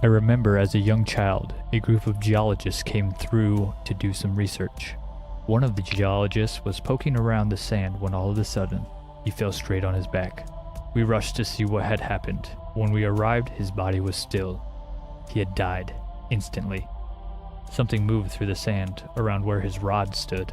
I remember as a young child, a group of geologists came through to do some research. One of the geologists was poking around the sand when all of a sudden, he fell straight on his back. We rushed to see what had happened. When we arrived, his body was still. He had died instantly. Something moved through the sand around where his rod stood.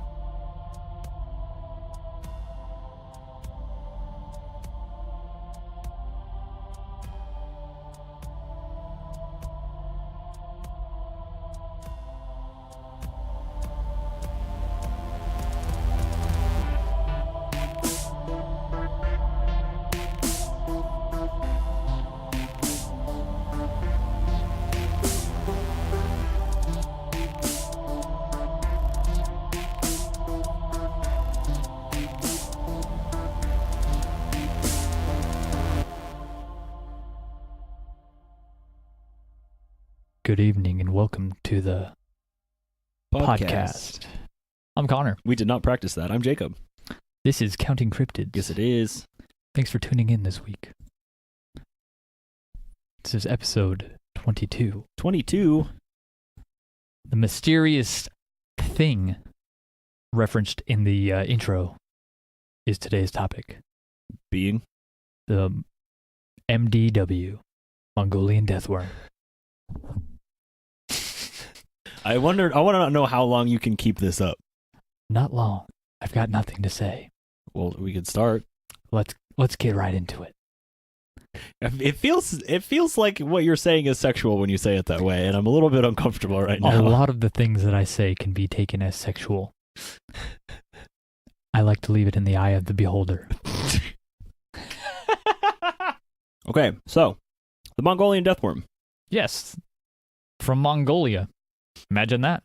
Good evening and welcome to the podcast. I'm Connor. We did not practice that. I'm Jacob. This is Counting Cryptids. Yes, it is. Thanks for tuning in this week. This is episode 22. 22? The mysterious thing referenced in the intro is today's topic. Being? The MDW, Mongolian Death Worm. I want to know how long you can keep this up. Not long. I've got nothing to say. Well, we could start. Let's get right into it. It feels like what you're saying is sexual when you say it that way, and I'm a little bit uncomfortable right now. A lot of the things that I say can be taken as sexual. I like to leave it in the eye of the beholder. Okay, so the Mongolian Death Worm. Yes, from Mongolia. Imagine that.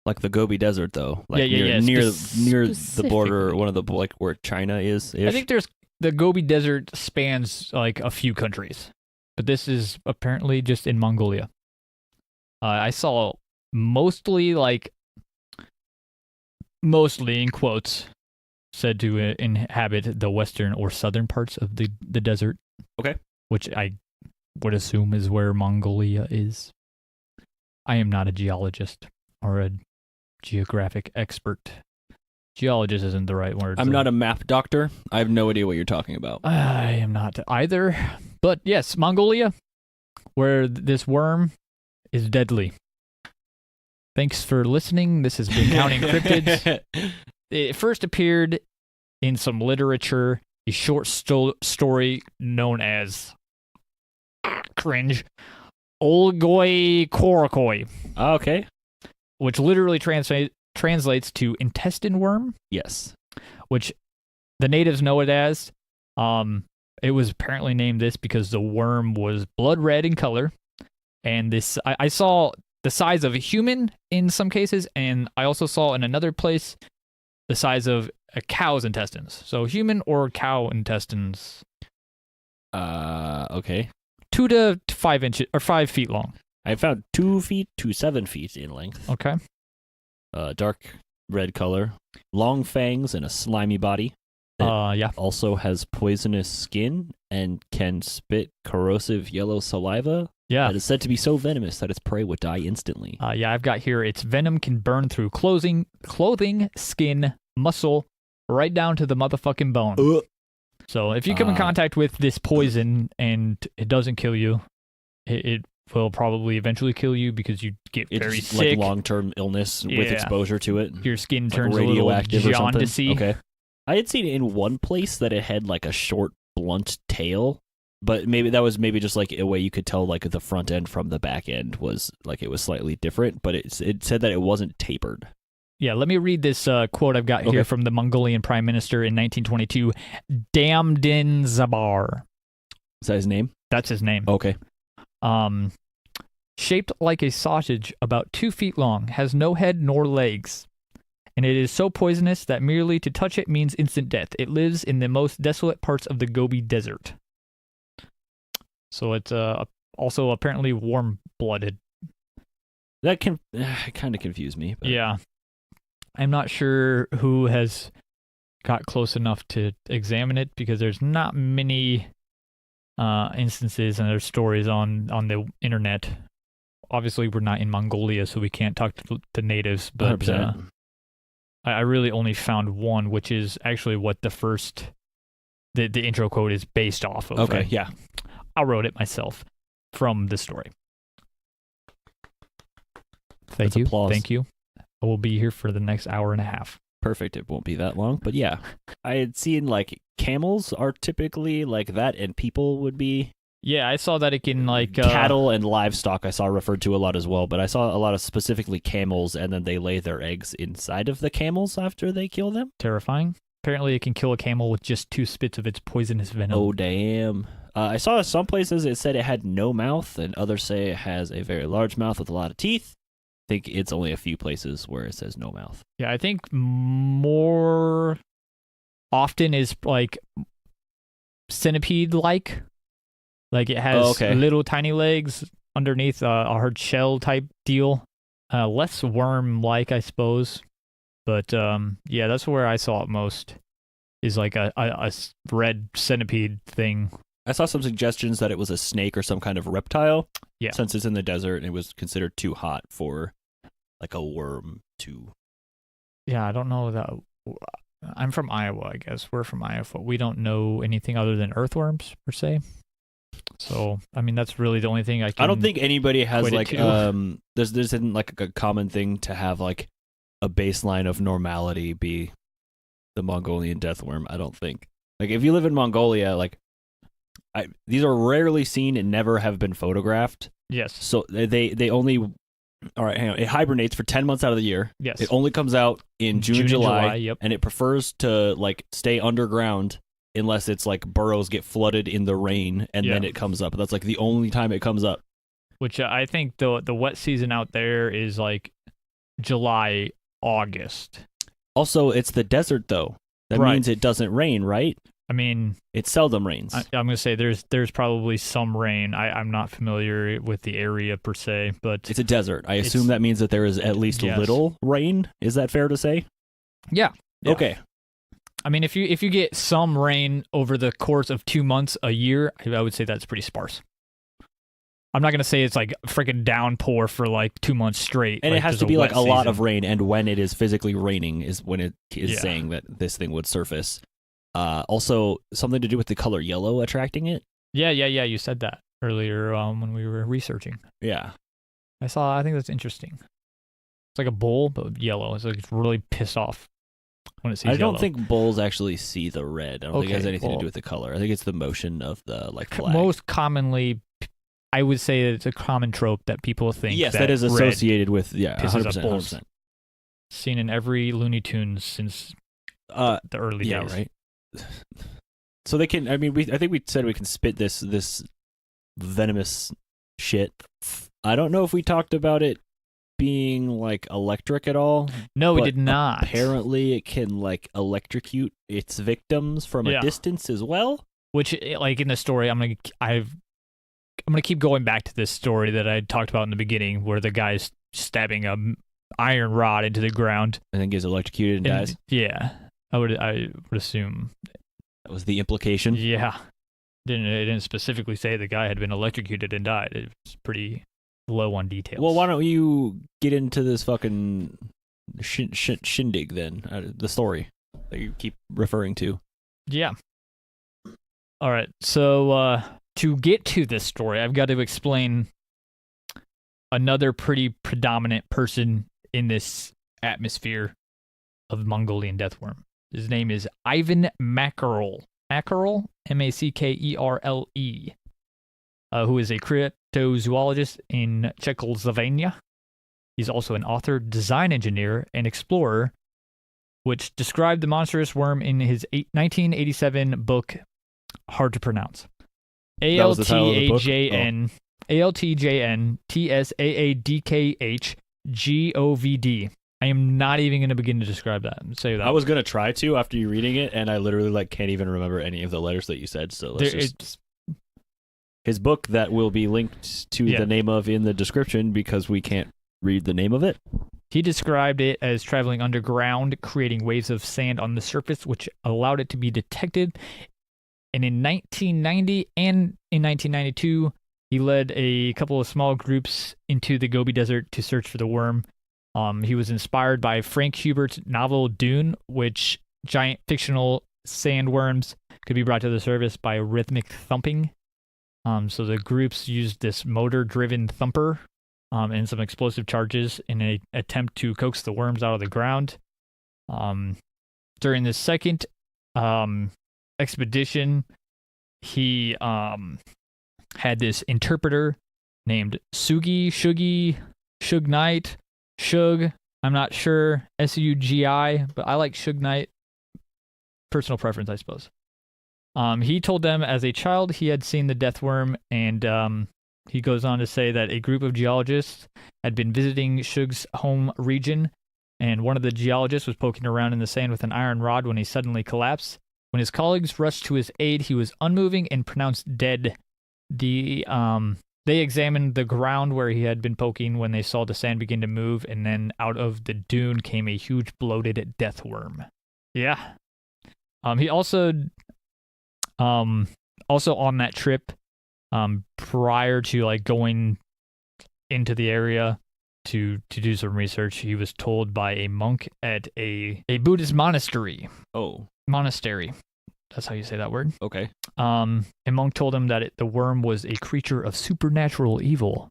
Like the Gobi Desert, though. Like yeah. Near the border, one of the like where China is. I think the Gobi Desert spans like a few countries, but this is apparently just in Mongolia. I saw mostly in quotes, said to inhabit the western or southern parts of the desert. Okay. Which I would assume is where Mongolia is. I am not a geologist or a geographic expert. Geologist isn't the right word. I'm not a map doctor. I have no idea what you're talking about. I am not either. But yes, Mongolia, where this worm is deadly. Thanks for listening. This has been Counting Cryptids. It first appeared in some literature, a short story known as cringe. Olgoi Korokoi. Okay. Which literally translates to intestine worm. Yes. Which the natives know it as. It was apparently named this because the worm was blood red in color. And this, I saw the size of a human in some cases, and I also saw in another place the size of a cow's intestines. So human or cow intestines. Okay. 2 to 5 inches or 5 feet long. I found 2 feet to 7 feet in length. Okay. Dark red color, long fangs, and a slimy body. Yeah. Also has poisonous skin and can spit corrosive yellow saliva. Yeah. That is said to be so venomous that its prey would die instantly. Yeah, I've got here. Its venom can burn through clothing, skin, muscle, right down to the motherfucking bone. So if you come in contact with this poison and it doesn't kill you, it will probably eventually kill you because you get very sick. Like long-term illness with exposure to it. Your skin turns radioactive a little jaundicey. Okay. I had seen in one place that it had like a short, blunt tail, but maybe that was just like a way you could tell like the front end from the back end was like it was slightly different, but it said that it wasn't tapered. Yeah, let me read this quote I've got here from the Mongolian Prime Minister in 1922, Damdin Zabar. Is that his name? That's his name. Okay. Shaped like a sausage, about 2 feet long, has no head nor legs, and it is so poisonous that merely to touch it means instant death. It lives in the most desolate parts of the Gobi Desert. So it's also apparently warm-blooded. That can kind of confuse me. But. Yeah. I'm not sure who has got close enough to examine it because there's not many instances and there's stories on the internet. Obviously, we're not in Mongolia, so we can't talk to the natives, but I really only found one, which is actually what the intro quote is based off of. Okay, yeah. I wrote it myself from the story. Thank you. Applause. Thank you. I will be here for the next hour and a half. Perfect. It won't be that long, but yeah. I had seen like camels are typically like that, and people would be. Yeah, I saw that it can like cattle and livestock I saw referred to a lot as well, but I saw a lot of specifically camels, and then they lay their eggs inside of the camels after they kill them. Terrifying. Apparently, it can kill a camel with just 2 spits of its poisonous venom. Oh, damn. I saw some places it said it had no mouth, and others say it has a very large mouth with a lot of teeth. I think it's only a few places where it says no mouth. Yeah, I think more often is like centipede-like. Like it has little tiny legs underneath a hard shell type deal. Less worm-like, I suppose. But yeah, that's where I saw it most. Is like a red centipede thing. I saw some suggestions that it was a snake or some kind of reptile. Yeah. Since it's in the desert and it was considered too hot for like a worm to. Yeah, I don't know that. I'm from Iowa, I guess. We're from Iowa. We don't know anything other than earthworms, per se. So, I mean, that's really the only thing I can. I don't think anybody has like, this isn't like a common thing to have like a baseline of normality be the Mongolian death worm. I don't think. Like, if you live in Mongolia, like, these are rarely seen and never have been photographed. Yes. So they only. All right, hang on. It hibernates for 10 months out of the year. Yes. It only comes out in June and July. Yep. And it prefers to like stay underground unless it's like burrows get flooded in the rain and then it comes up. That's like the only time it comes up. Which I think the wet season out there is like July, August. Also, it's the desert though. That means it doesn't rain, right? I mean, it seldom rains. I'm going to say there's probably some rain. I'm not familiar with the area per se, but it's a desert. I assume that means that there is at least little rain. Is that fair to say? Yeah. Okay. I mean, if you get some rain over the course of 2 months a year, I would say that's pretty sparse. I'm not going to say it's like freaking downpour for like 2 months straight. And it has to be like a lot of rain, and when it is physically raining is when it is saying that this thing would surface. Also, something to do with the color yellow attracting it? Yeah. You said that earlier when we were researching. Yeah. I think that's interesting. It's like a bull, but yellow. It's like it's really pissed off when it sees yellow. I don't think bulls actually see the red. I don't think it has anything to do with the color. I think it's the motion of the like flag. Most commonly, I would say that it's a common trope that people think that is associated with, 100%. Seen in every Looney Tunes since the early days. Yeah, right. So they can. I mean, I think we said we can spit this venomous shit. I don't know if we talked about it being like electric at all. No, we did not. Apparently, it can like electrocute its victims from a distance as well. Which, like in the story, I'm gonna keep going back to this story that I talked about in the beginning, where the guy's stabbing a iron rod into the ground and then gets electrocuted and dies. Yeah. I would assume that was the implication. Yeah, it didn't specifically say the guy had been electrocuted and died. It was pretty low on details. Well, why don't you get into this fucking shindig then? The story that you keep referring to. Yeah. All right. So to get to this story, I've got to explain another pretty predominant person in this atmosphere of Mongolian death worm. His name is Ivan Makarel. Makarel, Makerle, who is a cryptozoologist in Czechoslovakia. He's also an author, design engineer, and explorer, which described the monstrous worm in his 1987 book, hard to pronounce. ALTJN TSAADKHGOVD. I am not even going to begin to describe that and say that. I was going to try to after you reading it, and I literally like can't even remember any of the letters that you said. So let's his book that will be linked to the name of in the description because we can't read the name of it. He described it as traveling underground, creating waves of sand on the surface, which allowed it to be detected And in 1990 and in 1992, he led a couple of small groups into the Gobi Desert to search for the worm. He was inspired by Frank Hubert's novel Dune, which giant fictional sandworms could be brought to the surface by rhythmic thumping. So the groups used this motor-driven thumper and some explosive charges in an attempt to coax the worms out of the ground. During the second expedition, he had this interpreter named Shug Knight, I'm not sure, Sugi, but I like Shug Knight. Personal preference, I suppose. He told them as a child he had seen the death worm, and he goes on to say that a group of geologists had been visiting Shug's home region, and one of the geologists was poking around in the sand with an iron rod when he suddenly collapsed. When his colleagues rushed to his aid, he was unmoving and pronounced dead. They examined the ground where he had been poking when they saw the sand begin to move, and then out of the dune came a huge bloated death worm. Yeah. He also on that trip, prior to like going into the area to do some research, he was told by a monk at a Buddhist monastery. Oh. Monastery. That's how you say that word. Okay. A monk told him that the worm was a creature of supernatural evil,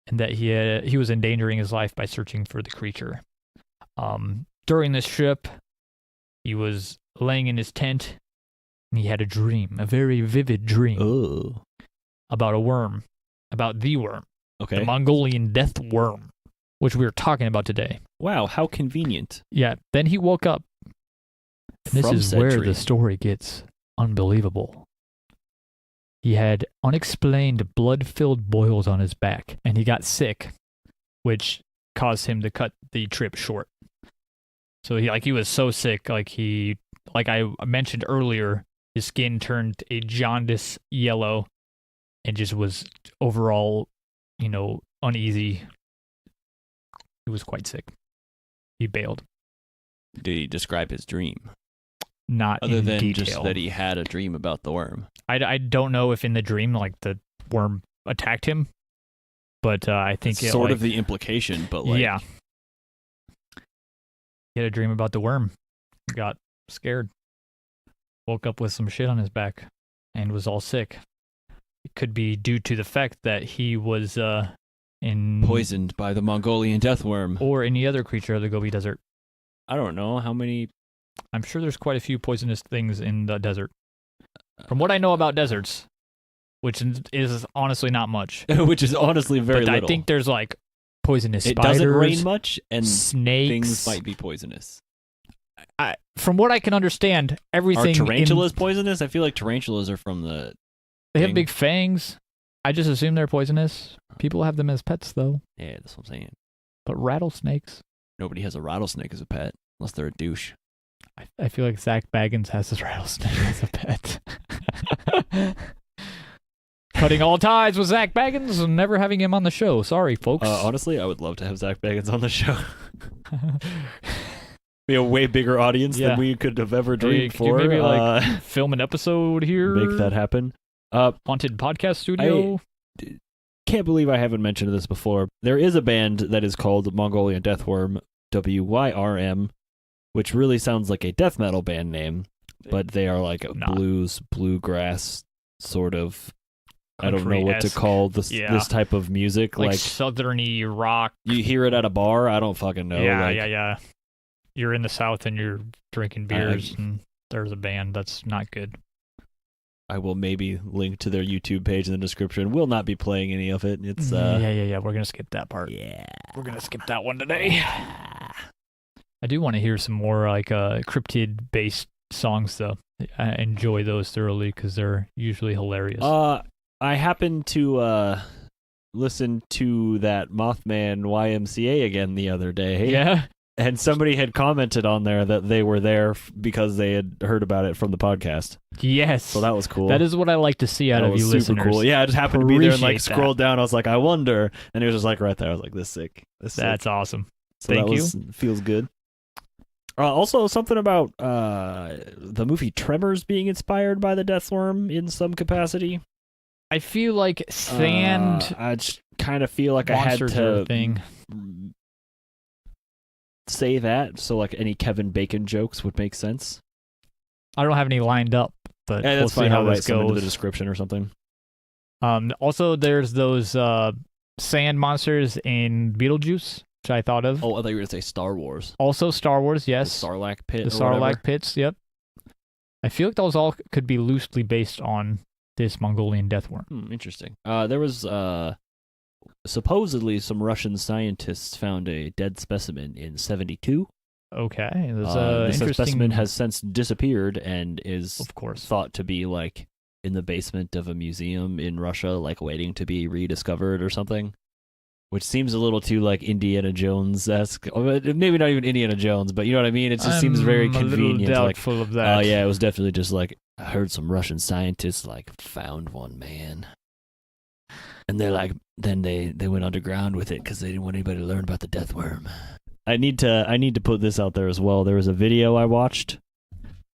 and that he was endangering his life by searching for the creature. During this trip, he was laying in his tent, and he had a dream, a very vivid dream, about a worm, about the worm, the Mongolian Death Worm, which we are talking about today. Wow, how convenient. Yeah, then he woke up. And this is where the story gets unbelievable. He had unexplained blood-filled boils on his back, and he got sick, which caused him to cut the trip short. So he was so sick, like I mentioned earlier, his skin turned a jaundice yellow, and just was overall, uneasy. He was quite sick. He bailed. Did he describe his dream? Not other in than detail. Just that he had a dream about the worm. I don't know if in the dream like the worm attacked him, but I think it's sort of the implication. But yeah, he had a dream about the worm. Got scared. Woke up with some shit on his back, and was all sick. It could be due to the fact that he was poisoned by the Mongolian Death Worm or any other creature of the Gobi Desert. I don't know how many. I'm sure there's quite a few poisonous things in the desert. From what I know about deserts, which is honestly not much. Which is honestly very little. I think there's like poisonous spiders. It doesn't rain much, and snakes. Things might be poisonous. From what I can understand, everything... Are tarantulas poisonous? I feel like tarantulas are from the... They have big fangs. I just assume they're poisonous. People have them as pets, though. Yeah, that's what I'm saying. But rattlesnakes... Nobody has a rattlesnake as a pet, unless they're a douche. I feel like Zach Baggins has his rattlesnake as a pet. Cutting all ties with Zach Baggins and never having him on the show. Sorry, folks. Honestly, I would love to have Zach Baggins on the show. Be a way bigger audience than we could have ever dreamed for. Maybe film an episode here. Make that happen. Haunted Podcast Studio. I can't believe I haven't mentioned this before. There is a band that is called Mongolian Death Worm, WYRM, which really sounds like a death metal band name, but they are like a bluegrass sort of. I don't know what to call this type of music. Like southerny rock. You hear it at a bar? I don't fucking know. Yeah. You're in the South and you're drinking beers, and there's a band that's not good. I will maybe link to their YouTube page in the description. We'll not be playing any of it. It's Yeah. We're gonna skip that part. Yeah. We're gonna skip that one today. I do want to hear some more like cryptid-based songs, though. I enjoy those thoroughly because they're usually hilarious. I happened to listen to that Mothman YMCA again the other day. Yeah. And somebody had commented on there that they were there because they had heard about it from the podcast. Yes. So that was cool. That is what I like to see out of you super listeners. Cool. Yeah, I just happened to be there and like scrolled down. I was like, I wonder. And it was just like right there. I was like, this is sick. That's awesome. So Thank you. Feels good. Also, something about the movie Tremors being inspired by the death worm in some capacity. I feel like sand I just kind of feel like I had monsters are to a thing. say that, so like any Kevin Bacon jokes would make sense. I don't have any lined up, but Yeah, we'll that's see fine. how I'll this write some into the goes. description or something. Also, there's those sand monsters in Beetlejuice, which I thought of. Oh, I thought you were going to say Star Wars. Also, Star Wars, yes. The Sarlacc pit. The Sarlacc pits, yep. I feel like those all could be loosely based on this Mongolian death worm. Interesting. There was supposedly some Russian scientists found a dead specimen in 1972. Okay, This interesting. specimen has since disappeared and is of course thought to be like in the basement of a museum in Russia, like waiting to be rediscovered or something. Which seems a little too like Indiana Jones-esque. Maybe not even Indiana Jones, but you know what I mean? It just seems very convenient. A little doubtful of that. Oh yeah, it was definitely just like, I heard some Russian scientists like found one, man. And they're like, then they went underground with it because they didn't want anybody to learn about the death worm. I need to put this out there as well. There was a video I watched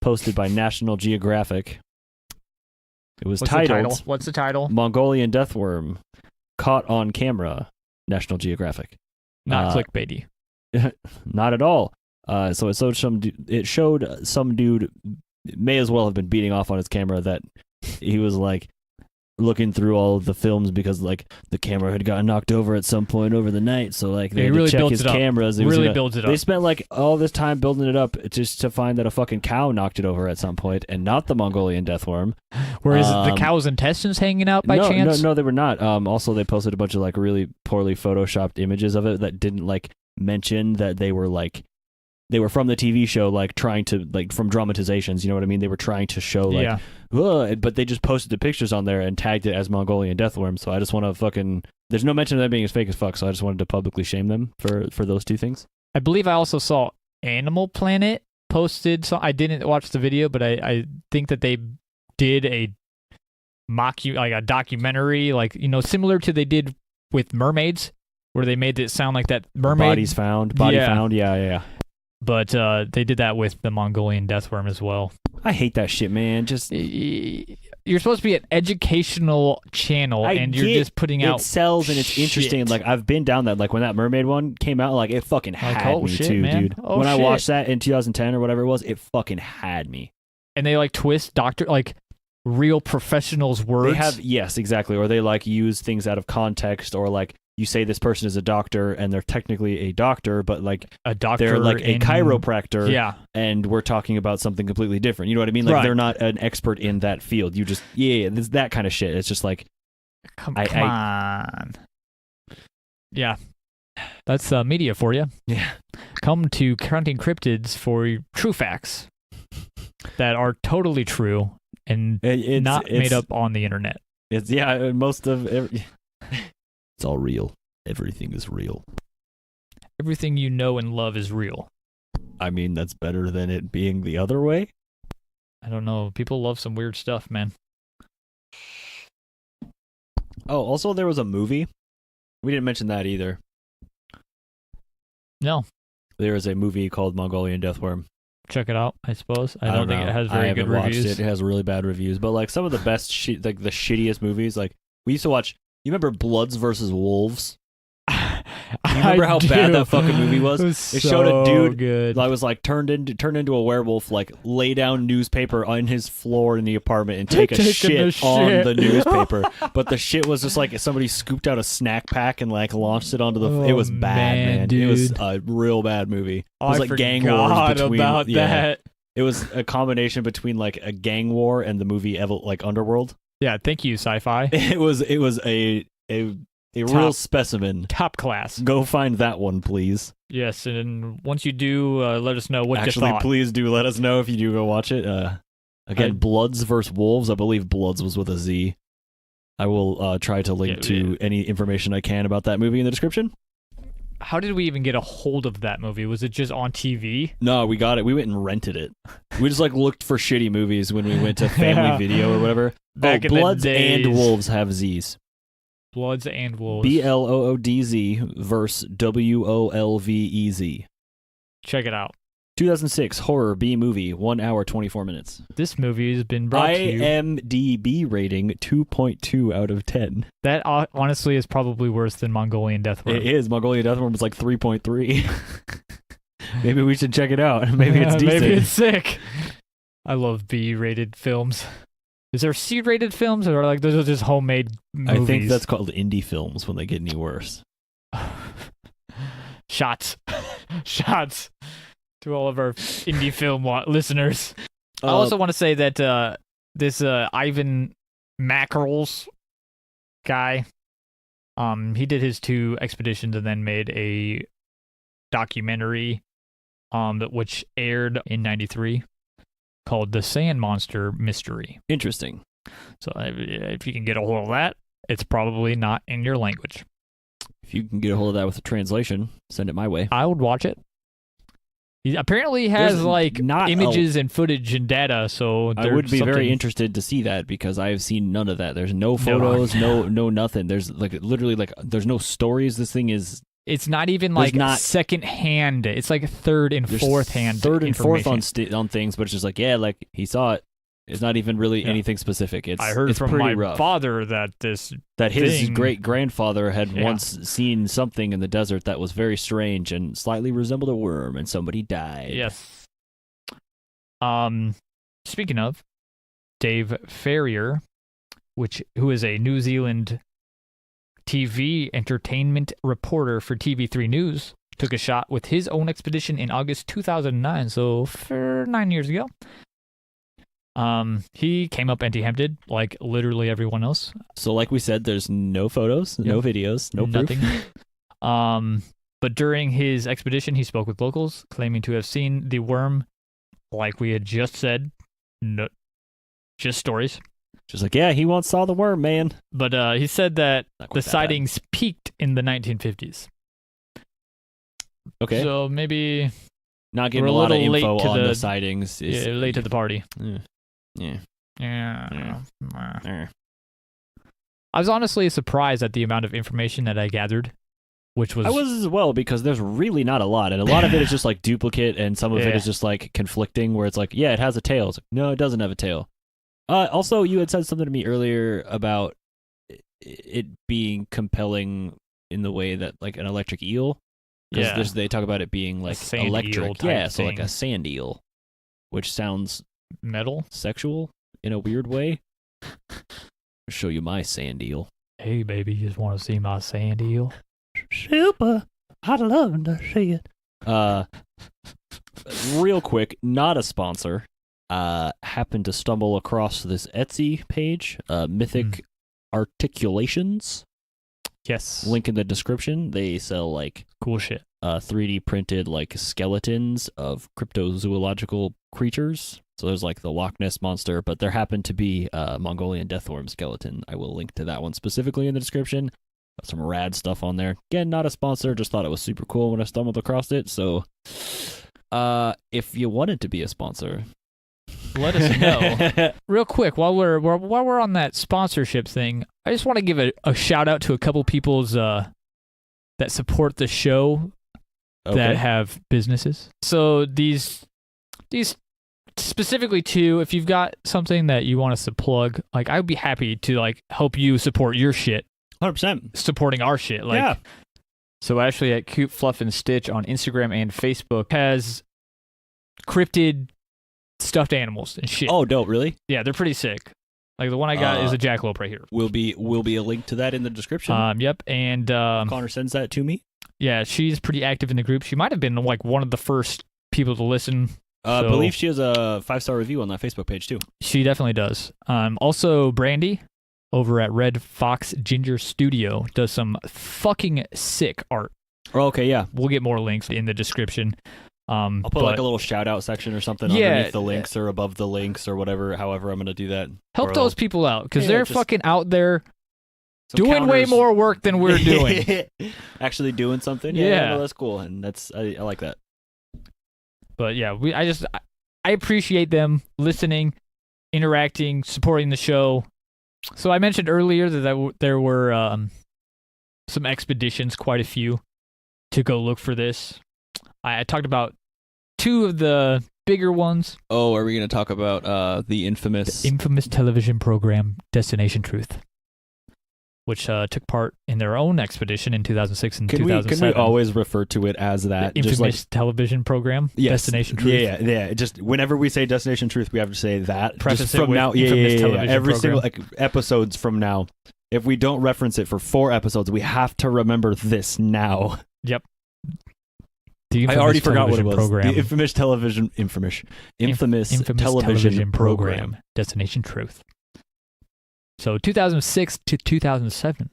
posted by National Geographic. It was titled, What's the title? Mongolian Death Worm Caught on Camera. National Geographic. Not clickbaity. Not at all. So it showed some dude may as well have been beating off on his camera that he was like looking through all of the films because like the camera had gotten knocked over at some point over the night, so like they had to check his cameras. Builds it up. They spent like all this time building it up just to find that a fucking cow knocked it over at some point, and not the Mongolian death worm. Where is the cow's intestines hanging out by chance? No, they were not. Also, they posted a bunch of like really poorly photoshopped images of it that didn't like mention that they were from the TV show, like trying to like from dramatizations. You know what I mean? They were trying to show like. Yeah. But they just posted the pictures on there and tagged it as Mongolian death worm. So I just want to fucking. There's no mention of that being as fake as fuck. So I just wanted to publicly shame them for those two things. I believe I also saw Animal Planet posted. So I didn't watch the video, but I think that they did a a documentary, like similar to they did with mermaids, where they made it sound like that mermaid Bodies found. Found. Yeah. But they did that with the Mongolian death worm as well. I hate that shit, man. Just you're supposed to be an educational channel, and you're just putting out. It sells and it's shit. interesting. Like I've been down that. Like when that mermaid one came out, like it fucking had me shit, too, man. dude. Oh, when I shit. watched that in 2010 or whatever it was, it fucking had me. And they like twist real professionals' words. They have yes, exactly. Or they like use things out of context, or like you say this person is a doctor and they're technically a doctor, but like a doctor, they're like a chiropractor. Yeah. And we're talking about something completely different. You know what I mean? Like Right. they're not an expert in that field. You just it's that kind of shit. It's just like come on. Yeah. That's media for you. Yeah. Come to Counting Cryptids for true facts that are totally true and not made up on the internet. It's most of it's all real. Everything is real. Everything you know and love is real. I mean, that's better than it being the other way. I don't know. People love some weird stuff, man. Oh, also there was a movie. We didn't mention that either. No. There is a movie called Mongolian Death Worm. Check it out, I suppose. I don't think know. it has very good reviews. It has really bad reviews, but like some of the best like the shittiest movies, like we used to watch. You remember Bloods versus Wolves? You remember how bad that fucking movie was? It showed a dude that was like turned into a werewolf, like lay down newspaper on his floor in the apartment and take a shit on the newspaper. But the shit was just like somebody scooped out a snack pack and like launched it onto the. It was bad, man. Dude. It was a real bad movie. It was like gang wars between. About that. It was a combination between like a gang war and the movie like Underworld. Yeah, thank you, sci-fi. It was a real specimen. Top class. Go find that one, please. Yes, and once you do, let us know what you thought. Actually, please do let us know if you do go watch it. Again, Bloods versus Wolves. I believe Bloods was with a Z. I will try to link to any information I can about that movie in the description. How did we even get a hold of that movie? Was it just on TV? No, we got it. We went and rented it. We just like looked for shitty movies when we went to Family Video or whatever. Back in Bloods the days. and Wolves have Z's. Bloods and Wolves. BLOODZ versus WOLVEZ. Check it out. 2006 horror B movie, 1 hour 24 minutes. This movie has been brought to you. IMDb rating 2.2 out of 10. That honestly is probably worse than Mongolian Death Worm. It is. Mongolian Death Worm was like 3.3. Maybe we should check it out. Maybe it's decent. Maybe it's sick. I love B-rated films. Is there C-rated films, or like those are just homemade movies? I think that's called indie films when they get any worse. Shots. Shots to all of our indie film listeners. I also want to say that this Ivan Mackerels guy, he did his 2 expeditions and then made a documentary which aired in 93 called The Sand Monster Mystery. Interesting. So if you can get a hold of that, it's probably not in your language. If you can get a hold of that with a translation, send it my way. I would watch it. He apparently has There's like not images and footage and data, so I would be very interested to see that because I have seen none of that. There's no photos, no nothing. There's like literally like there's no stories. This thing is. It's not even like second hand. It's like third and fourth hand. Third and fourth on things, but it's just like like he saw it. It's not even really anything specific. I heard from my father that his great grandfather had once seen something in the desert that was very strange and slightly resembled a worm, and somebody died. Yes. Speaking of, Dave Ferrier, who is a New Zealand TV entertainment reporter for TV3 News, took a shot with his own expedition in August 2009, so for 9 years ago. He came up empty-handed, like literally everyone else. So like we said, there's no photos, no videos, no nothing. But during his expedition, he spoke with locals, claiming to have seen the worm, like we had just said. No, just stories. Just like, he once saw the worm, man. But he said that the sightings peaked in the 1950s. Okay. So maybe not getting a lot of info on the sightings. Late to the party. Yeah. I was honestly surprised at the amount of information that I gathered, which was... I was as well, because there's really not a lot, and a lot of it is just like duplicate, and some of it is just like conflicting, where it's like, it has a tail. It's like, no, it doesn't have a tail. Also, you had said something to me earlier about it being compelling in the way that like an electric eel. Because they talk about it being like electric. So like a sand eel, which sounds... metal? Sexual in a weird way. I'll show you my sand eel. Hey, baby, you just want to see my sand eel? Super. I'd love to see it. Real quick, not a sponsor. Happened to stumble across this Etsy page, Mythic Articulations. Yes. Link in the description. They sell like cool shit. 3D printed like skeletons of cryptozoological creatures. So there's like the Loch Ness Monster, but there happened to be a Mongolian Death Worm skeleton. I will link to that one specifically in the description. Got some rad stuff on there. Again, not a sponsor, just thought it was super cool when I stumbled across it. So if you wanted to be a sponsor, let us know. Real quick, while we're on that sponsorship thing, I just want to give a shout out to a couple people's that support the show that have businesses. So these specifically too, if you've got something that you want us to plug, like I would be happy to like help you support your shit. 100%. Supporting our shit. Like, so Ashley at Cute Fluff and Stitch on Instagram and Facebook has cryptid stuffed animals and shit. Oh, dope, really? Yeah, they're pretty sick. Like the one I got is a jackalope right here. Will be a link to that in the description. Yep, and Connor sends that to me. Yeah, she's pretty active in the group. She might have been like one of the first people to listen. I believe she has a 5-star review on that Facebook page too. She definitely does. Also, Brandy over at Red Fox Ginger Studio does some fucking sick art. Oh, okay, yeah. We'll get more links in the description. I'll put like a little shout out section or something underneath the links or above the links or whatever, however I'm going to do that. Help those people out because they're fucking out there doing way more work than we're doing. Actually doing something. Yeah, no, that's cool. And I like that. But yeah, I appreciate them listening, interacting, supporting the show. So I mentioned earlier that there were some expeditions, quite a few, to go look for this. I talked about two of the bigger ones. Oh, are we going to talk about the infamous television program Destination Truth, which took part in their own expedition in 2006 and 2007. Can we always refer to it as that? The infamous television program, yes. Destination Truth. Yeah. Just whenever we say Destination Truth, we have to say that. Preface just it from with now, infamous television every program. single episodes from now. If we don't reference it for 4 episodes, we have to remember this now. Yep. I already forgot what it was. Program. The infamous television program. Destination Truth. So 2006 to 2007.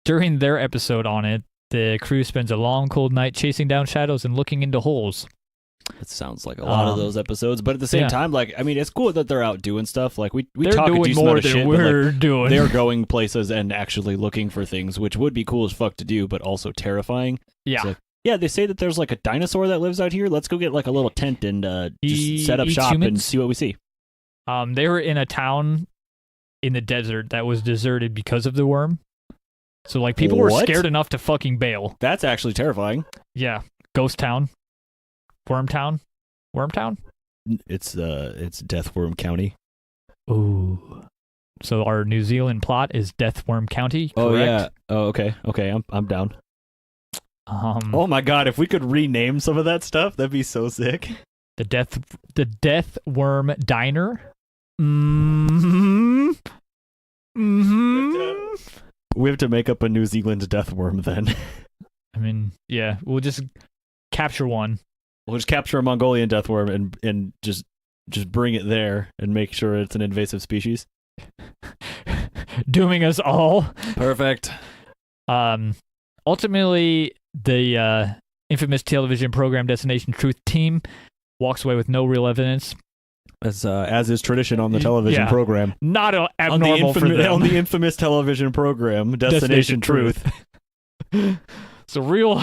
During their episode on it, the crew spends a long, cold night chasing down shadows and looking into holes. It sounds like a lot of those episodes, but at the same time, like, I mean, it's cool that they're out doing stuff. Like, we talk a decent amount of shit, but like, doing. They're going places and actually looking for things, which would be cool as fuck to do, but also terrifying. Yeah. So, yeah, they say that there's like a dinosaur that lives out here. Let's go get like a little tent and just set up shop and see what we see. They were in a town in the desert that was deserted because of the worm. So, like, people were scared enough to fucking bail. That's actually terrifying. Yeah. Ghost town. Wormtown? It's Death Worm County. Ooh. So our New Zealand plot is Death Worm County, correct? Oh, yeah. Oh, okay. I'm down. Oh my god, if we could rename some of that stuff, that'd be so sick. The Death Worm Diner. We have to make up a New Zealand death worm then. I mean, yeah, we'll just capture one. We'll just capture a Mongolian death worm and just bring it there and make sure it's an invasive species. Dooming us all. Perfect. Ultimately, the infamous television program Destination Truth team walks away with no real evidence. As is tradition on the television program. Not abnormal for them. On the infamous television program, Destination Truth. So real...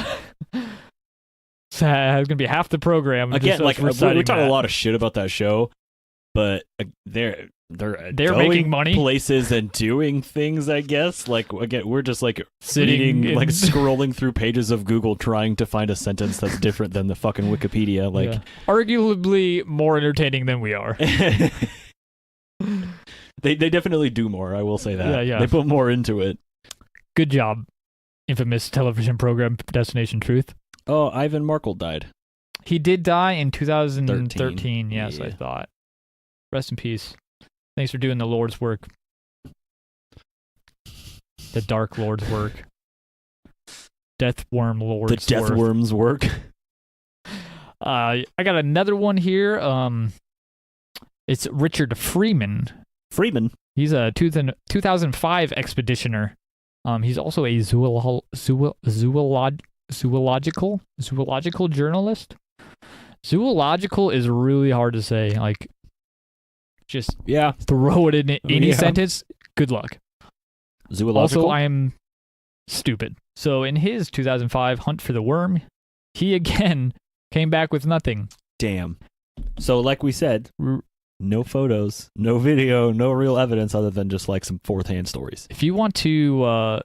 It's going to be half the program. Again, like, we talk a lot of shit about that show, but they're making money places and doing things, I guess. Like, again, we're just like sitting like scrolling through pages of Google trying to find a sentence that's different than the fucking Wikipedia. Like, arguably more entertaining than we are. They definitely do more, I will say that. Yeah. They put more into it. Good job, infamous television program Destination Truth. Oh, Ivan Markle died. He did die in 2013, yes, yeah. I thought. Rest in peace. Thanks for doing the Lord's work. The Dark Lord's work. Death Worm Lord's work. The Death Worm's work. I got another one here. It's Richard Freeman. He's a 2005 expeditioner. He's also a zoological journalist. Zoological is really hard to say. Like, just throw it in any sentence. Good luck. Zoological. Also, I am stupid. So in his 2005 hunt for the worm, he again came back with nothing. Damn. So like we said, no photos, no video, no real evidence other than just like some fourth-hand stories. If you want to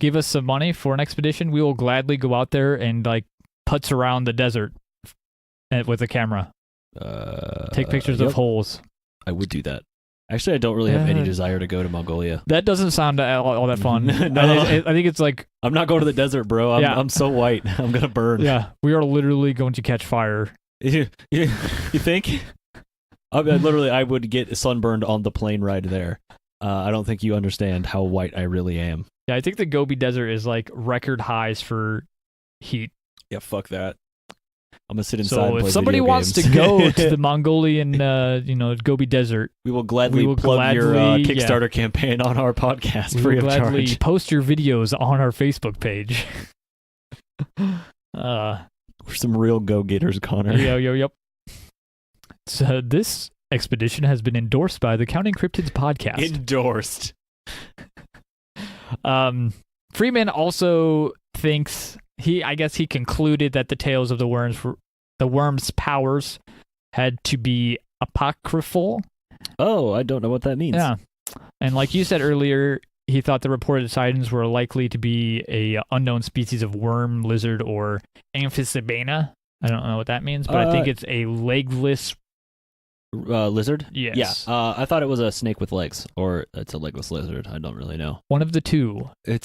give us some money for an expedition, we will gladly go out there and like putz around the desert with a camera. Take pictures of holes. I would do that. Actually, I don't really have any desire to go to Mongolia. That doesn't sound all that fun. No. I think it's like... I'm not going to the desert, bro. I'm so white. I'm going to burn. Yeah, we are literally going to catch fire. You think? I would get sunburned on the plane ride there. I don't think you understand how white I really am. Yeah, I think the Gobi Desert is like record highs for heat. Yeah, fuck that. I'm gonna sit inside. So and play if somebody wants to go to the Mongolian, Gobi Desert, we will gladly plug your Kickstarter campaign on our podcast free of charge. We will gladly post your videos on our Facebook page. We're some real go-getters, Connor. Yep. So this expedition has been endorsed by the Counting Cryptids podcast. Endorsed. Freeman also thinks he concluded that the tales of the worm's powers had to be apocryphal. Oh, I don't know what that means. Yeah, and like you said earlier, he thought the reported sightings were likely to be a unknown species of worm, lizard, or amphicebana. I don't know what that means, but I think it's a legless lizard. Yes. Yeah. I thought it was a snake with legs, or it's a legless lizard. I don't really know. One of the two. They're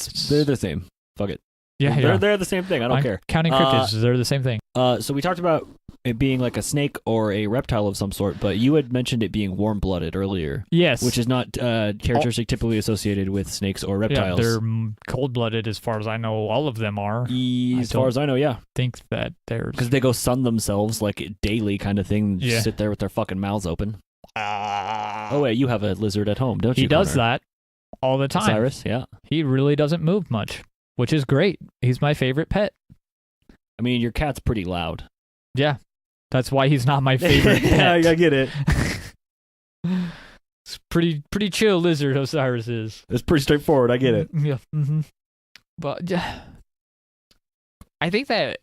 the same. Fuck it. Yeah, they're the same thing. I don't care. Counting cryptids, they're the same thing. So we talked about it being like a snake or a reptile of some sort, but you had mentioned it being warm-blooded earlier. Yes. Which is not characteristic typically associated with snakes or reptiles. Yeah, they're cold-blooded as far as I know. All of them are. As far as I know, yeah. Think that they're... Because they go sun themselves like daily kind of thing. Yeah. Sit there with their fucking mouths open. Oh, wait, you have a lizard at home, don't you, He does Connor? that all the time. Cyrus, yeah. He really doesn't move much, which is great. He's my favorite pet. I mean, your cat's pretty loud. Yeah. That's why he's not my favorite pet. I get it. It's pretty chill lizard, Osiris is. It's pretty straightforward. I get it. Yeah. Mm-hmm. But I think that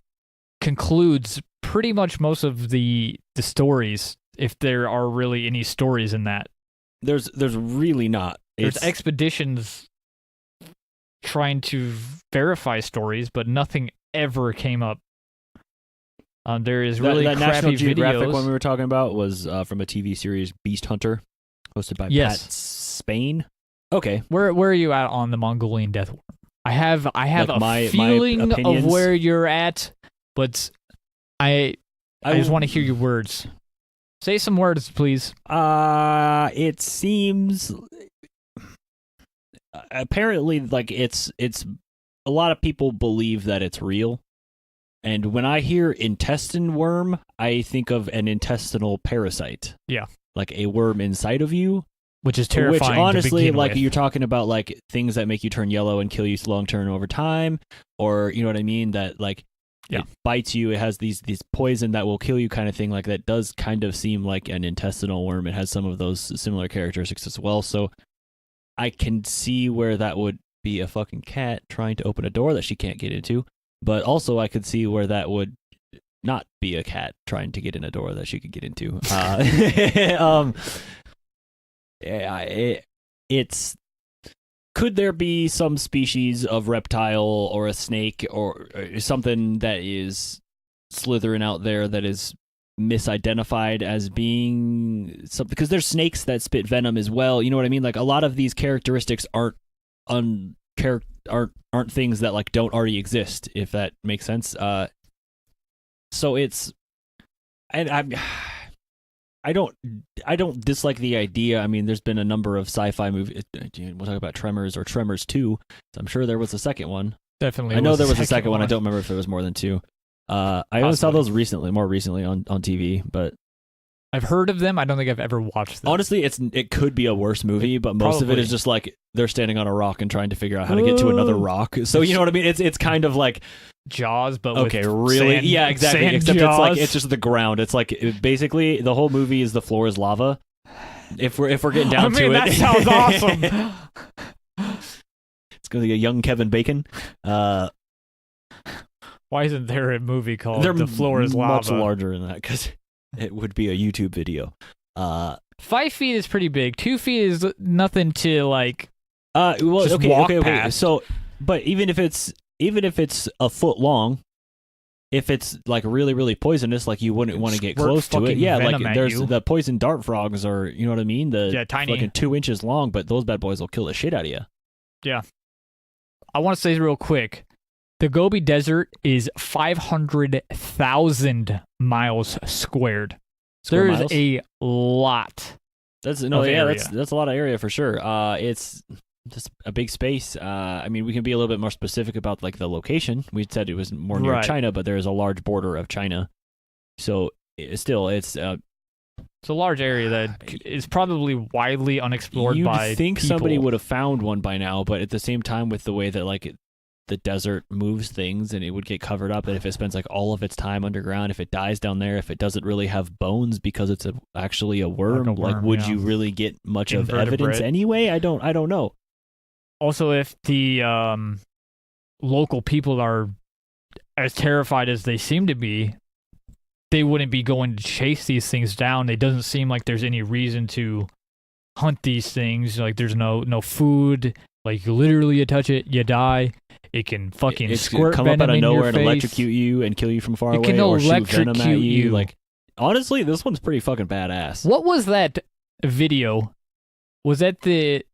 concludes pretty much most of the stories, if there are really any stories in that. There's really not. There's expeditions trying to verify stories, but nothing ever came up. There is really that crappy National Geographic videos. one we were talking about was from a TV series, Beast Hunter, hosted by Pat Spain. Okay, where are you at on the Mongolian Death Worm? I have Like a feeling of opinions? where you're at, but I just want to hear your words. Say some words, please. It seems apparently like it's a lot of people believe that it's real. And when I hear intestine worm, I think of an intestinal parasite. Yeah. Like a worm inside of you. Which is terrifying. Which honestly, to begin like with. you're talking about like things that make you turn yellow and kill you long term over time, or you know what I mean? That like it bites you, it has these poison that will kill you kind of thing. Like that does kind of seem like an intestinal worm. It has some of those similar characteristics as well. So I can see where that would be a fucking cat trying to open a door that she can't get into. But also, I could see where that would not be a cat trying to get in a door that she could get into. It's could there be some species of reptile or a snake or something that is slithering out there that is misidentified as being something? Because there's snakes that spit venom as well. You know what I mean? Like a lot of these characteristics aren't things that like don't already exist, if that makes sense. So it's, and I don't dislike the idea. I mean, there's been a number of sci-fi movies. We'll talk about Tremors or Tremors 2. So I'm sure there was a second one. Definitely. I know there was a second one. I don't remember if there was more than two. I only saw those more recently on TV, but I've heard of them. I don't think I've ever watched them. honestly, it could be a worse movie, but most of it Probably. is just like they're standing on a rock and trying to figure out how to get to another rock. So you know what I mean? It's kind of like Jaws, but okay, with really? sand, Yeah, exactly. sand Except Jaws. it's just the ground. It's like basically the whole movie is the floor is lava. If we're getting down to it, that sounds awesome. It's gonna be a young Kevin Bacon. Why isn't there a movie called They're The Floor is Lava? much larger than that because it would be a YouTube video. 5 feet is pretty big. 2 feet is nothing to like. Well, Just okay, walk okay. past. So, but even if it's a foot long, if it's like really, really poisonous, like you wouldn't want to get Squirt close to it. fucking Yeah, like venom at there's you. the poison dart frogs are, you know what I mean? Tiny. fucking 2 inches long, but those bad boys will kill the shit out of you. Yeah. I want to say real quick. The Gobi Desert is 500,000 miles squared. Square There's miles? a lot. That's a lot of area for sure. It's just a big space. I mean, we can be a little bit more specific about like the location. We said it was more near Right. China, but there is a large border of China, so it's It's a large area that is probably widely unexplored you'd by think people. somebody would have found one by now, but at the same time, with the way that like the desert moves things and it would get covered up, and if it spends like all of its time underground, if it dies down there, if it doesn't really have bones because it's actually a worm, like would you really get much of evidence Invertebrate. anyway? I don't know. Also, if the local people are as terrified as they seem to be, they wouldn't be going to chase these things down. It doesn't seem like there's any reason to hunt these things. Like there's no food. Like literally, you touch it, you die. It can fucking squirt come venom up out of in nowhere your and face. electrocute you and kill you from far It away, can or shoot venom at electrocute you. you. Like, honestly, this one's pretty fucking badass. What was that video? Was that the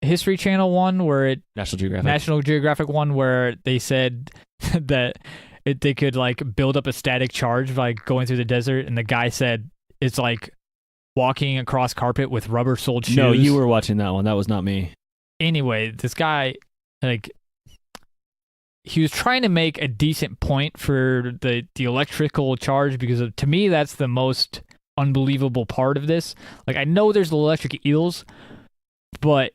History Channel one where it National Geographic one where they said that they could like build up a static charge by going through the desert, and the guy said it's like walking across carpet with rubber-soled shoes. No, you were watching that one. That was not me. Anyway, this guy, like, he was trying to make a decent point for the electrical charge because to me that's the most unbelievable part of this. Like, I know there's electric eels, but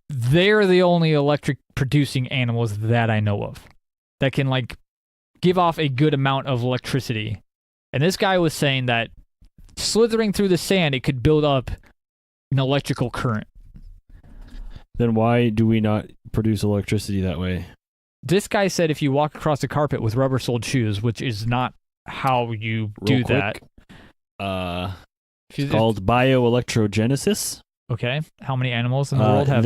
they're the only electric producing animals that I know of that can like give off a good amount of electricity. And this guy was saying that slithering through the sand, it could build up an electrical current. Then why do we not produce electricity that way? This guy said if you walk across the carpet with rubber-soled shoes, which is not how you do that. It's called bioelectrogenesis. Okay. How many animals in the world have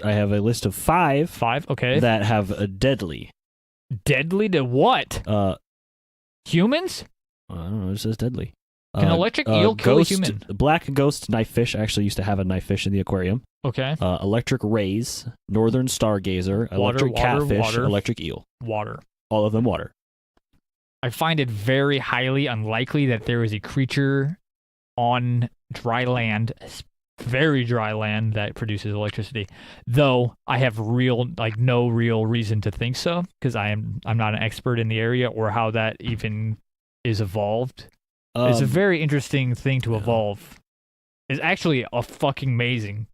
I have a list of 5. 5, okay. That have a deadly. Deadly to what? Humans? I don't know. It says deadly. Can electric eel kill a human? Black ghost knife fish. I actually used to have a knife fish in the aquarium. Okay. Electric rays, northern stargazer, electric catfish, electric eel. Water. All of them water. I find it very highly unlikely that there is a creature on dry land, very dry land, that produces electricity. Though I have no real reason to think so, because I'm not an expert in the area or how that even is evolved. It's a very interesting thing to evolve. It's actually a fucking amazing.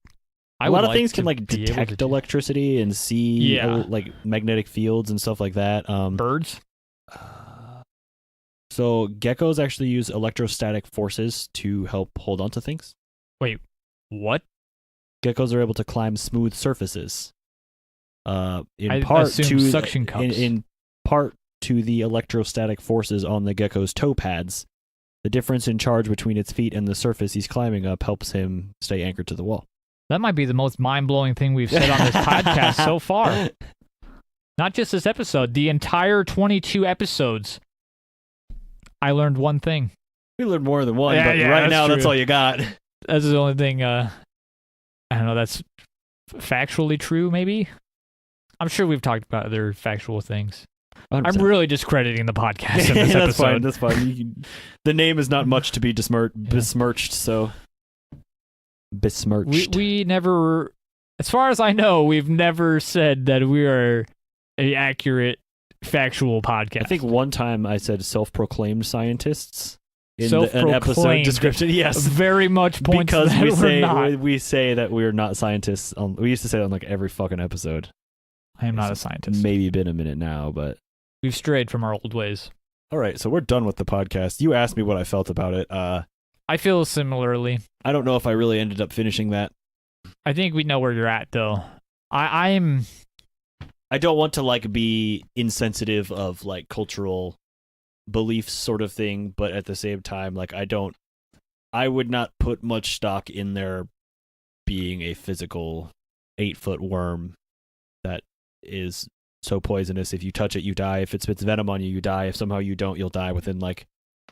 A lot of things can like detect electricity and see like magnetic fields and stuff like that. Birds. So geckos actually use electrostatic forces to help hold onto things. Wait, what? Geckos are able to climb smooth surfaces. In part to the electrostatic forces on the gecko's toe pads. The difference in charge between its feet and the surface he's climbing up helps him stay anchored to the wall. That might be the most mind-blowing thing we've said on this podcast so far. Not just this episode, the entire 22 episodes. I learned one thing. We learned more than one, but right now that's all you got. That's the only thing, I don't know, that's factually true, maybe? I'm sure we've talked about other factual things. 100%. I'm really discrediting the podcast in this episode. That's fine. The name is not much to be besmirched, so... Besmirched. We never, as far as I know, we've never said that we are an accurate, factual podcast. I think one time I said self-proclaimed scientists in an episode description. Yes, very much points because that we say that we're not scientists. We used to say that on like every fucking episode. I am not a scientist. Maybe been a minute now, but we've strayed from our old ways. All right, so we're done with the podcast. You asked me what I felt about it. I feel similarly. I don't know if I really ended up finishing that. I think we know where you're at, though. I don't want to like be insensitive of like cultural beliefs sort of thing, but at the same time, like I would not put much stock in there being a physical 8-foot worm that is so poisonous. If you touch it, you die. If it spits venom on you, you die. If somehow you don't, you'll die within like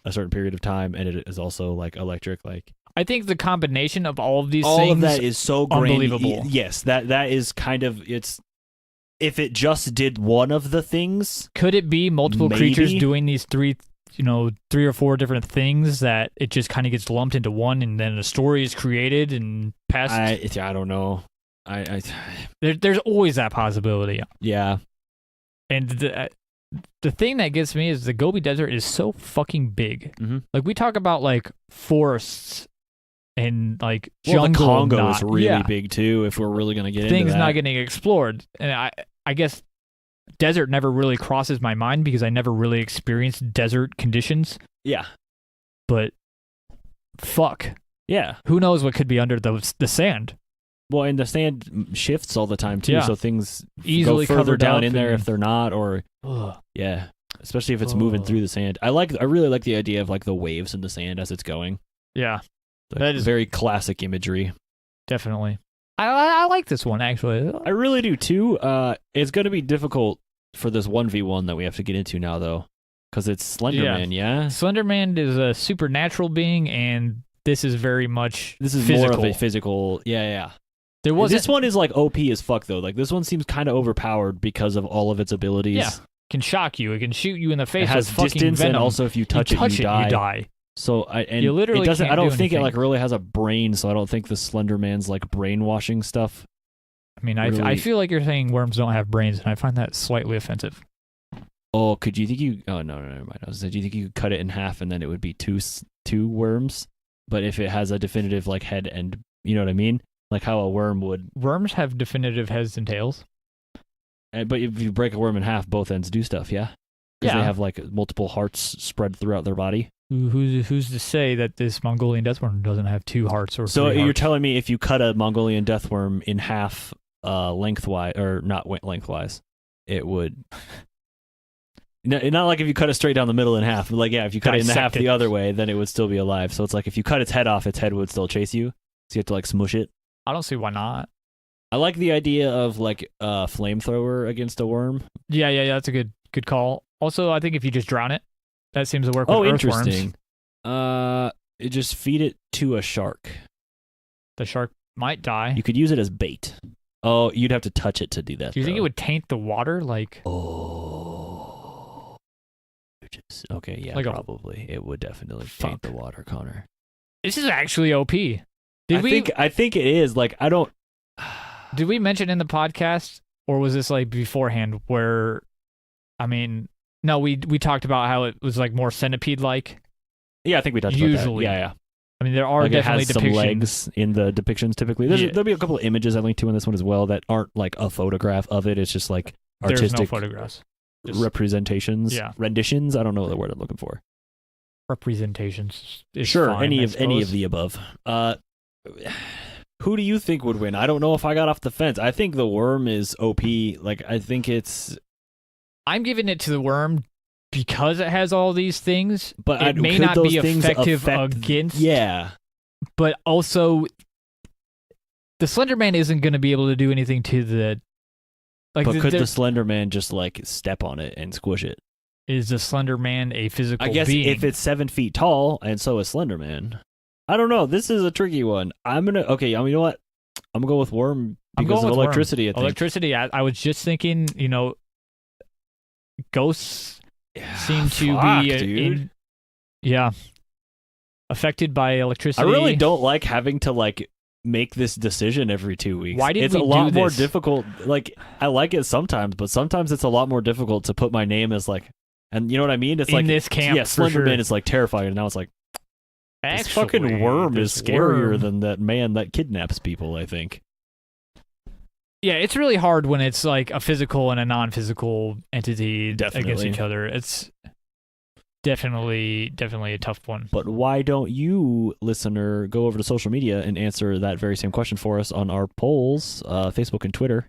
a certain period of time, and it is also like electric. Like I think the combination of all of these all things, of that is so unbelievable. Yes, that is kind of it's. If it just did one of the things, could it be multiple creatures doing these three or four different things that it just kind of gets lumped into one, and then a story is created and passed? I don't know. There's always that possibility. Yeah, and the thing that gets me is the Gobi Desert is so fucking big. Mm-hmm. Like we talk about like forests and like jungle. The Congo is really big too. If we're really gonna get into that, things not getting explored, and I guess desert never really crosses my mind because I never really experienced desert conditions. Yeah, but fuck. Yeah, who knows what could be under the sand? Well, and the sand shifts all the time too, so things easily go further down in and there if they're not, or yeah, especially if it's moving through the sand. I really like the idea of like the waves in the sand as it's going. Yeah, that is very classic imagery. Definitely. I like this one actually. I really do too. It's going to be difficult for this 1v1 that we have to get into now, though, because it's Slenderman, yeah? Slenderman is a supernatural being, and this is very much physical. More of a physical, yeah. This one is like OP as fuck, though. Like, this one seems kind of overpowered because of all of its abilities. Yeah, it can shock you. It can shoot you in the face. It has with distance, venom. And also if you touch it, you die. So you literally it doesn't. I don't think anything. it like really has a brain. So I don't think the Slenderman's like brainwashing stuff. I mean, I feel like you're saying worms don't have brains, and I find that slightly offensive. Oh, could you think you? Oh no, never mind. I was saying, do you think you could cut it in half and then it would be two worms? But if it has a definitive like head and, you know what I mean, like how a worm would. Worms have definitive heads and tails. But if you break a worm in half, both ends do stuff. Yeah. Because they have like multiple hearts spread throughout their body. Who's to say that this Mongolian Death Worm doesn't have 2 hearts or 3 So you're hearts? telling me if you cut a Mongolian Death Worm in half, lengthwise or not lengthwise, it would. Not like if you cut it straight down the middle in half. Like if you cut it in half the other way, then it would still be alive. So it's like if you cut its head off, its head would still chase you. So you have to like smush it. I don't see why not. I like the idea of like a flamethrower against a worm. Yeah, that's a good call. Also, I think if you just drown it, that seems to work with earthworms. Interesting. Just feed it to a shark. The shark might die. You could use it as bait. Oh, you'd have to touch it to do that. Do you think it would taint the water? Like, okay, yeah, like probably. It would definitely taint the water, Connor. This is actually OP. I think it is. Like, I don't. Did we mention in the podcast, or was this like beforehand? Where, I mean, no, we talked about how it was like more centipede-like. Yeah, I think we touched about that. Yeah. I mean, there are definitely it has depictions. some legs in the depictions typically. There'll be a couple of images I linked to in this one as well that aren't like a photograph of it. It's just like artistic There's no photographs. Representations. Yeah. Renditions. I don't know the word I'm looking for. Representations. Sure, fine, any of the above. Who do you think would win? I don't know if I got off the fence. I think the worm is OP. Like, I think it's. I'm giving it to the worm because it has all these things, but it may not be effective against. Yeah. But also, the Slender Man isn't going to be able to do anything to the. Like, but could the Slender Man just like step on it and squish it? Is the Slender Man a physical being? I guess if it's 7 feet tall, and so is Slender Man. I don't know. This is a tricky one. You know what? I'm gonna go with worm because of electricity. Electricity. I was just thinking. Ghosts seem to be affected by electricity. I really don't like having to like make this decision every 2 weeks. Why did it's we a lot do more this? difficult. Like, I like it sometimes, but sometimes it's a lot more difficult to put my name as like, and you know what I mean? It's in like this camp. Yeah, Slenderman is like terrifying, and now it's like this fucking worm is scarier than that man that kidnaps people, I think. Yeah, it's really hard when it's like a physical and a non-physical entity against each other. It's definitely a tough one. But why don't you, listener, go over to social media and answer that very same question for us on our polls, Facebook and Twitter.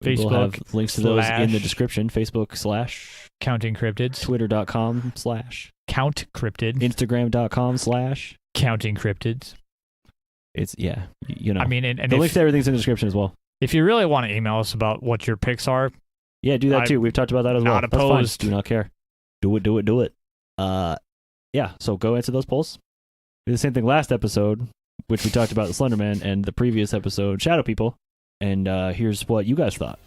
We'll have links to those in the description. Facebook / Counting Cryptids. Twitter.com / Count Cryptid. Instagram.com / Counting Cryptids. It's, yeah, you know. I mean, and the links to everything's in the description as well. If you really want to email us about what your picks are, yeah, do that too. We've talked about that as well. Not opposed. Do not care. Do it. Yeah, so go answer those polls. We did the same thing last episode, which we talked about the Slenderman, and the previous episode, Shadow People. And here's what you guys thought.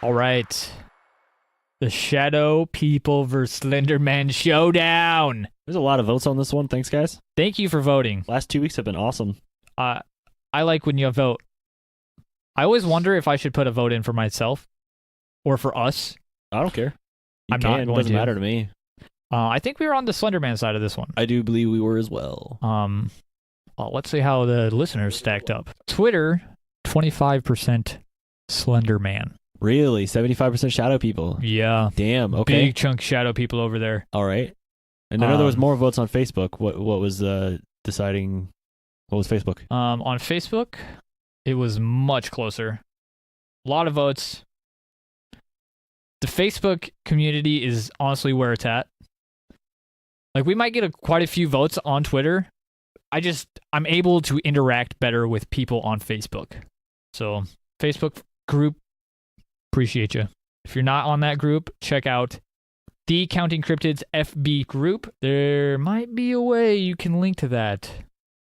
All right. The Shadow People vs. Slenderman showdown. There's a lot of votes on this one. Thanks, guys. Thank you for voting. Last 2 weeks have been awesome. I like when you vote. I always wonder if I should put a vote in for myself or for us. I don't care. Not going It doesn't matter to me. I think we were on the Slenderman side of this one. I do believe we were as well. Let's see how the listeners stacked up. Twitter, 25% Slenderman. Really? 75% Shadow People? Yeah. Damn, okay. Big chunk Shadow People over there. All right. And I know there was more votes on Facebook. What was deciding? What was Facebook? On Facebook, it was much closer. A lot of votes. the Facebook community is honestly where it's at. Like, we might get quite a few votes on Twitter. I'm able to interact better with people on Facebook. So, Facebook group, appreciate you. If you're not on that group, check out the Counting Cryptids FB group. There might be a way you can link to that.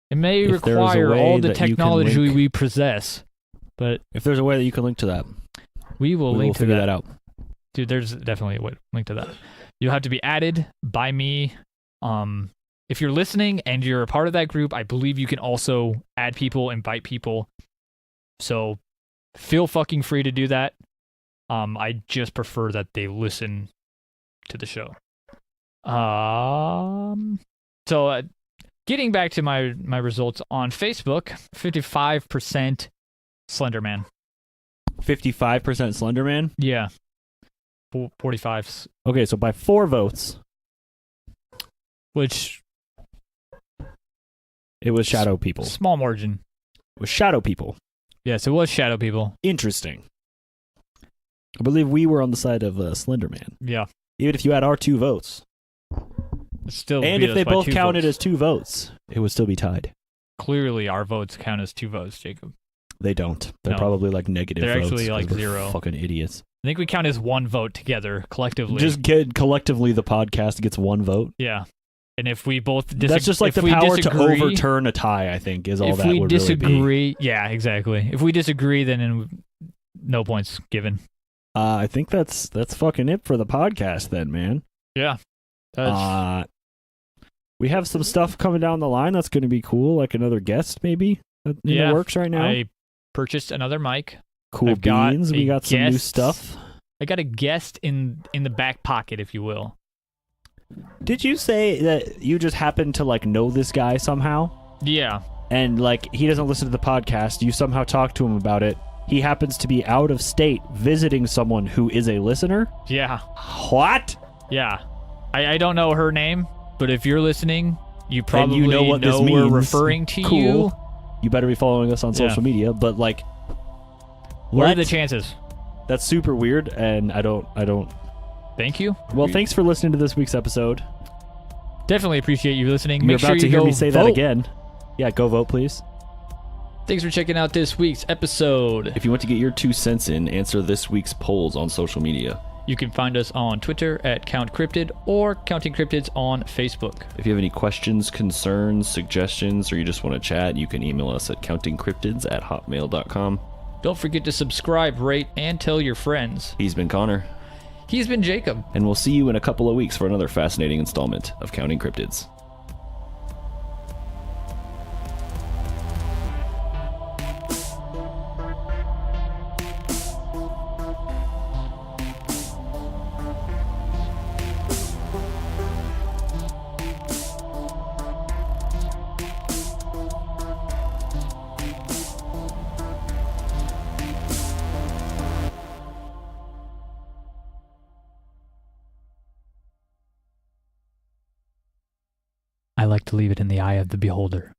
It may require all the technology we possess, but if there's a way that you can link to that, we will link to figure that out. Dude, there's definitely a way to link to that. You'll have to be added by me. If you're listening and you're a part of that group, I believe you can also add people, invite people. So feel fucking free to do that. I just prefer that they listen to the show. So getting back to my results on Facebook, 55% Slenderman. 55% Slenderman? Yeah. 45. Okay, so by 4 votes. Which... It was Shadow People. Small margin. It was Shadow People. Yes, it was Shadow People. Interesting. I believe we were on the side of Slenderman. Yeah. Even if you had our 2 votes. Still and if they both counted as 2 votes, it would still be tied. Clearly, our votes count as 2 votes, Jacob. They don't. They're probably like negative They're votes. They're actually like 0. Fucking idiots. I think we count as 1 vote together, collectively. Just collectively, the podcast gets 1 vote. Yeah. And if we both disagree... That's just like the power to overturn a tie, I think, is all that would really be. If we disagree... Yeah, exactly. If we disagree, then no points given. I think that's fucking it for the podcast then, man. Yeah. We have some stuff coming down the line that's going to be cool, like another guest maybe in the works right now. I purchased another mic. Cool beans. We got some new stuff. I got a guest in the back pocket, if you will. Did you say that you just happen to like know this guy somehow? Yeah. And like he doesn't listen to the podcast. You somehow talk to him about it. He happens to be out of state visiting someone who is a listener? Yeah. What? Yeah. I don't know her name, but if you're listening, you probably know what this means. We're referring to you. You better be following us on social media, but like what are the chances? That's super weird, and I don't Thank you. Well, thanks for listening to this week's episode. Definitely appreciate you listening. You're about to hear me say that again. Yeah, go vote, please. Thanks for checking out this week's episode. If you want to get your 2 cents in, answer this week's polls on social media. You can find us on Twitter at Count Cryptid or Counting Cryptids on Facebook. If you have any questions, concerns, suggestions, or you just want to chat, you can email us at countingcryptids@hotmail.com. Don't forget to subscribe, rate, and tell your friends. He's been Connor. He's been Jacob. And we'll see you in a couple of weeks for another fascinating installment of Counting Cryptids. I like to leave it in the eye of the beholder.